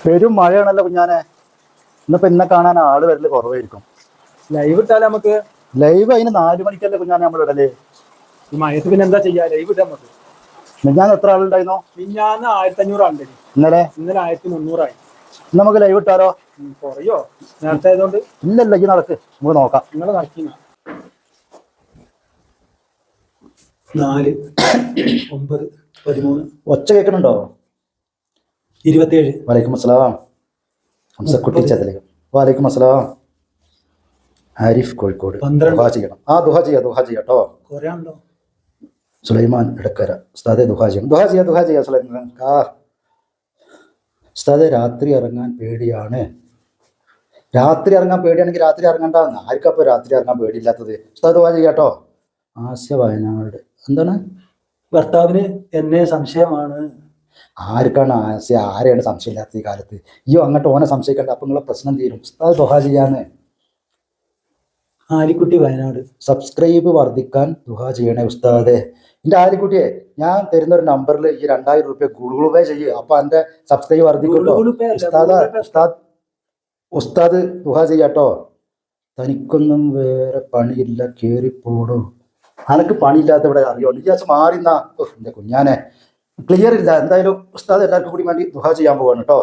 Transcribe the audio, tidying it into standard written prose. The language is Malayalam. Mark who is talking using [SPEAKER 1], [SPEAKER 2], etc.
[SPEAKER 1] പെരും മഴയാണല്ലോ കുഞ്ഞാനെ. ഇന്നിപ്പോ ഇന്നെ കാണാൻ ആള് വരല് കുറവായിരിക്കും.
[SPEAKER 2] ലൈവ് ഇട്ടാലേ നമുക്ക്.
[SPEAKER 1] ലൈവ് അതിന് 4 മണിക്കല്ലേ കുഞ്ഞാനെ നമ്മൾ ഇടല്.
[SPEAKER 2] ഈ മഴയത്ത് പിന്നെ എന്താ ചെയ്യാ, ലൈവ് ഇട്ടാ നമുക്ക്.
[SPEAKER 1] ഞാൻ എത്ര ആളുണ്ടായിരുന്നോ?
[SPEAKER 2] മിഞ്ഞാന്ന് 1500 ആളുണ്ട്.
[SPEAKER 1] ഇന്നലെ
[SPEAKER 2] 1300 ആയി.
[SPEAKER 1] നമുക്ക് ലൈവ് ഇട്ടാലോ?
[SPEAKER 2] കുറയോ നേരത്തെ ആയതുകൊണ്ട്?
[SPEAKER 1] ഇല്ലല്ല, ഈ നടക്ക് നമുക്ക് നോക്കാം.
[SPEAKER 2] നിങ്ങൾ നടക്കി 4 9 13
[SPEAKER 1] ഒച്ച കേൾക്കുന്നുണ്ടോ?
[SPEAKER 2] 27
[SPEAKER 1] വലൈക്കും അസ്സലാം. ഹംസക്കുട്ടി ചതലകം. വലൈക്കും അസ്സലാം. ആരിഫ് കോഴിക്കോട്.
[SPEAKER 2] 12
[SPEAKER 1] ദുഹാ ചെയ്യണം. ദുഹാ ചെയ്യാം കേട്ടോ.
[SPEAKER 2] കുറെ ഉണ്ടോ?
[SPEAKER 1] സുലൈമാൻ ഇടക്കര. ഉസ്താദെ ദുഹാ ചെയ്യണം. ദുഹാ ചെയ്യാം സുലൈമാൻ. ഉസ്താദെ രാത്രി ഇറങ്ങാൻ പേടിയാണ്. രാത്രി ഇറങ്ങാൻ പേടിയാണെങ്കിൽ രാത്രി ഇറങ്ങണ്ടെന്ന്. ആർക്കപ്പോൾ രാത്രി ഇറങ്ങാൻ പേടിയില്ലാത്തത്? ഉസ്താദ് ദുഹാ ചെയ്യാട്ടോ. ആസ്യ വയനാട്. എന്താണ്?
[SPEAKER 2] ഭർത്താവിന് എന്നെ സംശയമാണ്.
[SPEAKER 1] ആർക്കാണ് ആസ്യ? ആരെയാണ് സംശയമില്ലാത്ത ഈ കാലത്ത്? അയ്യോ, അങ്ങോട്ട് ഓനെ സംശയിക്കണ്ട. അപ്പം നിങ്ങളെ പ്രശ്നം തീരും. ഉസ്താദ് ദുഹാ ചെയ്യാന്ന്.
[SPEAKER 2] ആലിക്കുട്ടി വയനാട്.
[SPEAKER 1] സബ്സ്ക്രൈബ് വർദ്ധിക്കാൻ ദുഹാ ചെയ്യണേ ഉസ്താദെ. എൻ്റെ ആലിക്കുട്ടിയെ, ഞാൻ തരുന്ന ഒരു നമ്പറിൽ ഈ 2000 രൂപ ഗൂഗിൾ പേ ചെയ്യുക. അപ്പൊ എൻ്റെ സബ്സ്ക്രൈബ് വർദ്ധിക്കട്ടോ. ഉസ്താദ് ദുഹാ ചെയ്യാട്ടോ. തനിക്കൊന്നും വേറെ പണിയില്ല, കേറിപ്പോടോ. അനക്ക് പണിയില്ലാത്ത ഇവിടെ അറിയോ? വിചാരിച്ച് മാറിന്നാ. എൻ്റെ കുഞ്ഞാനെ ക്ലിയർ ഇല്ല. എന്തായാലും ഉസ്താദ് എല്ലാവർക്കും കൂടി വേണ്ടി ദുഹാ ചെയ്യാൻ പോവാണ് കേട്ടോ.